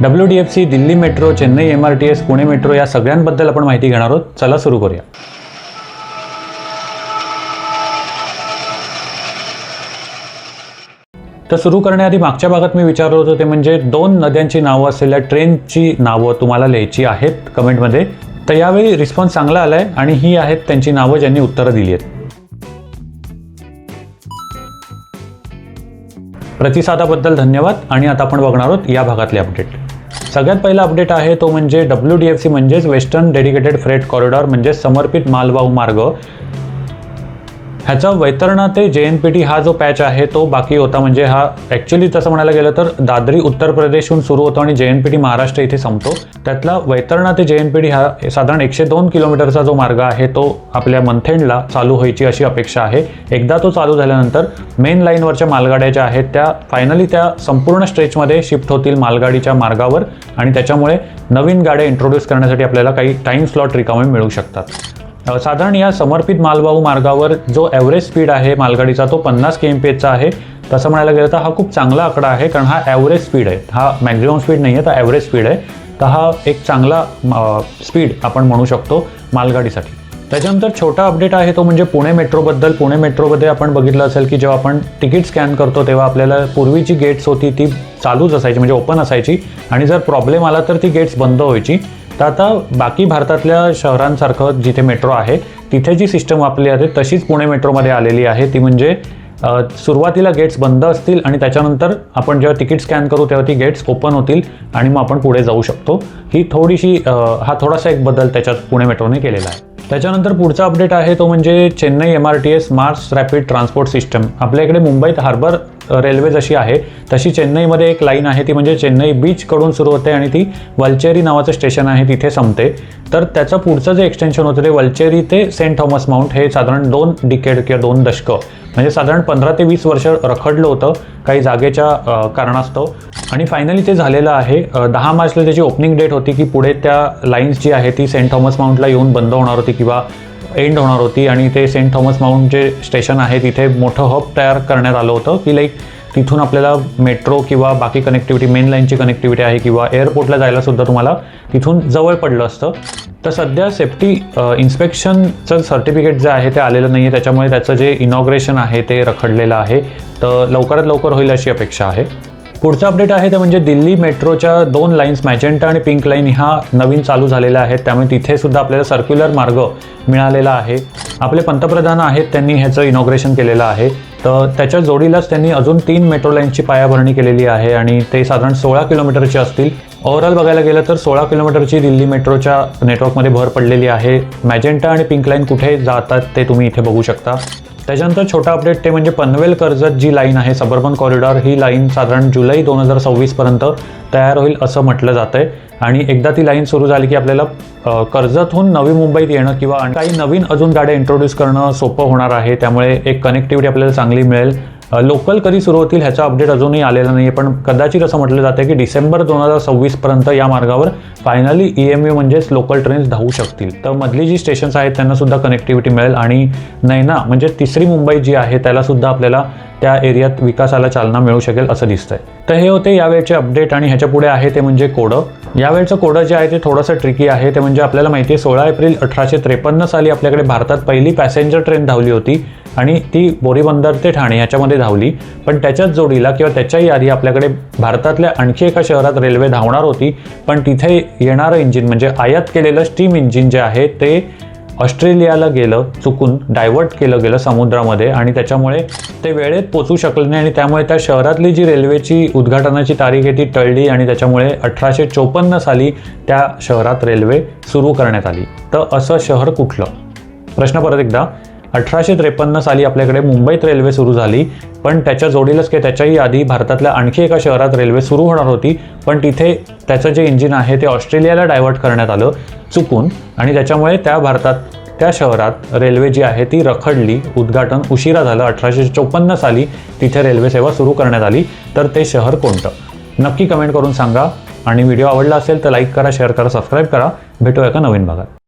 WDFC, Delhi metro, Chennai MRTS, Pune metro या सगळ्यांबद्दल आपण माहिती घेणार आहोत. चला सुरू करूया. तर सुरू करण्याआधी मागच्या भागात मी विचारलं होतं ते म्हणजे 2 नद्यांची नावं असलेल्या ट्रेनची नावं तुम्हाला लिहायची आहेत कमेंटमध्ये. तर यावेळी रिस्पॉन्स चांगला आलाय आणि ही आहेत त्यांची नावं ज्यांनी उत्तरं दिली आहेत. प्रतिसादाबद्दल धन्यवाद. आणि आता आपण बघणार आहोत या भागातले अपडेट. सगळ्यात पहिला अपडेट आहे तो म्हणजे WDFC म्हणजेच वेस्टर्न डेडिकेटेड फ्रेट कॉरिडॉर म्हणजे समर्पित मालवाहू मार्ग. ह्याचा वैतरणा ते JNPT हा जो पॅच आहे तो बाकी होता. म्हणजे हा ॲक्च्युली तसं म्हणायला गेलं तर दादरी उत्तर प्रदेशहून सुरू होतो आणि JNPT महाराष्ट्र इथे संपतो. त्यातला वैतरणा ते JNPT हा साधारण 102 किलोमीटरचा जो मार्ग आहे तो आपल्या मंथेंडला चालू व्हायची अशी अपेक्षा आहे. एकदा तो चालू झाल्यानंतर मेन लाईनवरच्या मालगाड्या ज्या आहेत त्या फायनली त्या संपूर्ण स्ट्रेचमध्ये शिफ्ट होतील मालगाडीच्या मार्गावर आणि त्याच्यामुळे नवीन गाड्या इंट्रोड्यूस करण्यासाठी आपल्याला काही टाईम स्लॉट रिकामे मिळू शकतात. साधारण या समर्पित मालवाहू मार्गावर जो ॲव्हरेज स्पीड आहे मालगाडीचा तो 50 kmph आहे. तसं म्हणायला गेलं तर हा खूप चांगला आकडा आहे, कारण हा ॲव्हरेज स्पीड आहे, हा मॅक्झिमम स्पीड नाही आहे, तर ॲव्हरेज स्पीड आहे. तर हा एक चांगला स्पीड आपण म्हणू शकतो मालगाडीसाठी. त्याच्यानंतर छोटा अपडेट आहे तो म्हणजे पुणे मेट्रोबद्दल. पुणे मेट्रोमध्ये आपण बघितलं असेल की जेव्हा आपण तिकीट स्कॅन करतो तेव्हा आपल्याला पूर्वीची गेट्स होती ती चालूच असायची, म्हणजे ओपन असायची, आणि जर प्रॉब्लेम आला तर ती गेट्स बंद व्हायची. तर आता बाकी भारतातल्या शहरांसारखं जिथे मेट्रो आहे तिथे जी सिस्टम वापरली जाते तशीच पुणे मेट्रोमध्ये आलेली आहे. ती म्हणजे सुरुवातीला गेट्स बंद असतील आणि त्याच्यानंतर आपण जेव्हा तिकीट स्कॅन करू तेव्हा ती गेट्स ओपन होतील आणि मग आपण पुढे जाऊ शकतो. ही थोडीशी हा थोडासा एक बदल त्याच्यात पुणे मेट्रोने केलेला आहे. त्याच्यानंतर पुढचा अपडेट आहे तो म्हणजे चेन्नई MRTS मास रॅपिड ट्रान्सपोर्ट सिस्टम. आपल्या इकडे मुंबईत हार्बर रेल्वे जशी आहे तशी चेन्नईमध्ये एक लाईन आहे ती म्हणजे चेन्नई बीचकडून सुरू होते आणि ती वलचेरी नावाचं स्टेशन आहे तिथे संपते. तर त्याचं पुढचं जे एक्सटेन्शन होतं ते वलचेरी ते सेंट थॉमस माउंट हे साधारण 2 डिकेड किंवा 2 दशकं म्हणजे साधारण 15 ते 20 वर्ष रखडलं होतं काही जागेच्या कारणास्तव आणि फायनली ते झालेलं आहे. 10 मार्चला त्याची ओपनिंग डेट होती की पुढे त्या लाईन्स जी आहे ती सेंट थॉमस माउंटला येऊन बंद होणार होती किंवा एंड होणार होती आणि ते सेंट थॉमस माउंट जे स्टेशन आहे तिथे मोठं हब तयार करण्यात आलं होतं की लाईक तिथून आपल्याला मेट्रो किंवा बाकी कनेक्टिव्हिटी मेन लाईनची कनेक्टिव्हिटी आहे किंवा एअरपोर्टला जायला सुद्धा तुम्हाला तिथून जवळ पडलं असतं. तर सध्या सेफ्टी इन्स्पेक्शनचं सर्टिफिकेट जे आहे ते आलेलं नाही आहे, त्याच्यामुळे त्याचं जे इनॉग्रेशन आहे ते रखडलेलं आहे. तर लवकरात लवकर होईल अशी अपेक्षा आहे. पुढचा अपडेट आहे ते म्हणजे दिल्ली मेट्रोच्या 2 लाईन्स मॅजेंटा आणि पिंक लाईन ह्या नवीन चालू झालेल्या आहेत. त्यामुळे तिथे सुद्धा आपल्याला सर्क्युलर मार्ग मिळालेला आहे. आपले पंतप्रधान आहेत त्यांनी ह्याचं इनॉग्रेशन केलेलं आहे. तर त्याच्या जोडीलाच त्यांनी अजून 3 मेट्रो लाईनची पायाभरणी केलेली आहे आणि ते साधारण 16 किलोमीटरचे असतील. ओव्हरऑल बघायला गेलं तर 16 किलोमीटरची दिल्ली मेट्रोच्या नेटवर्कमध्ये भर पडलेली आहे. मॅजेंटा आणि पिंक लाईन कुठे जातात ते तुम्ही इथे बघू शकता. त्याच्यानंतर छोटा अपडेट ते म्हणजे पनवेल कर्जत जी लाईन आहे सबर्बन कॉरिडॉर ही लाईन साधारण जुलै 2026 पर्यंत तयार होईल असं म्हटलं जातं आहे. आणि एकदा ती लाईन सुरू झाली की आपल्याला कर्जतहून नवी मुंबईत येणं किंवा काही नवीन अजून गाड्या इंट्रोड्यूस करणं सोपं होणार आहे. त्यामुळे एक कनेक्टिव्हिटी आपल्याला चांगली मिळेल. लोकल कधी सुरू होतील ह्याचा अपडेट अजूनही आलेला नाही आहे, पण कदाचित असं म्हटलं जातं की डिसेंबर 2026 पर्यंत या मार्गावर फायनली EMU म्हणजेच लोकल ट्रेन्स धावू शकतील. तर मधली जी स्टेशन्स आहेत त्यांना सुद्धा कनेक्टिव्हिटी मिळेल आणि नैना म्हणजे तिसरी मुंबई जी आहे त्याला सुद्धा आपल्याला त्या एरियात विकासाला चालना मिळू शकेल असं दिसतंय. तर हे होते यावेळचे अपडेट आणि ह्याच्या पुढे आहे ते म्हणजे कोडं. यावेळचं कोडं जे आहे ते थोडंसं ट्रिकी आहे. ते म्हणजे आपल्याला माहिती आहे 16 एप्रिल 1853 साली आपल्याकडे भारतात पहिली पॅसेंजर ट्रेन धावली होती आणि ती बोरीबंदर ते ठाणे ह्याच्यामध्ये धावली. पण त्याच्याच जोडीला किंवा त्याच्याही आधी आपल्याकडे भारतातल्या आणखी एका शहरात रेल्वे धावणार होती, पण तिथे येणारं इंजिन म्हणजे आयात केलेलं स्टीम इंजिन जे आहे ते ऑस्ट्रेलियाला गेलं, चुकून डायव्हर्ट केलं गेलं समुद्रामध्ये आणि त्याच्यामुळे ते वेळेत पोचू शकलं नाही आणि त्यामुळे त्या शहरातली जी रेल्वेची उद्घाटनाची तारीख आहे ती टळली आणि त्याच्यामुळे 1854 साली त्या शहरात रेल्वे सुरू करण्यात आली. तर असं शहर कुठलं? प्रश्न परत एकदा. 1853 साली आपल्याकडे मुंबईत रेल्वे सुरू झाली, पण त्याच्या जोडीलाच की त्याच्याही आधी भारतातल्या आणखी एका शहरात रेल्वे सुरू होणार होती, पण तिथे त्याचं जे इंजिन आहे ते ऑस्ट्रेलियाला डायव्हर्ट करण्यात आलं चुकून आणि त्याच्यामुळे त्या शहरात रेल्वे जी आहे ती रखडली. उद्घाटन उशिरा झालं. 1854 साली तिथे रेल्वे सेवा सुरू करण्यात आली. तर ते शहर कोणतं? नक्की कमेंट करून सांगा आणि व्हिडिओ आवडला असेल तर लाईक करा, शेअर करा, सबस्क्राईब करा. भेटूया एका नवीन भागात.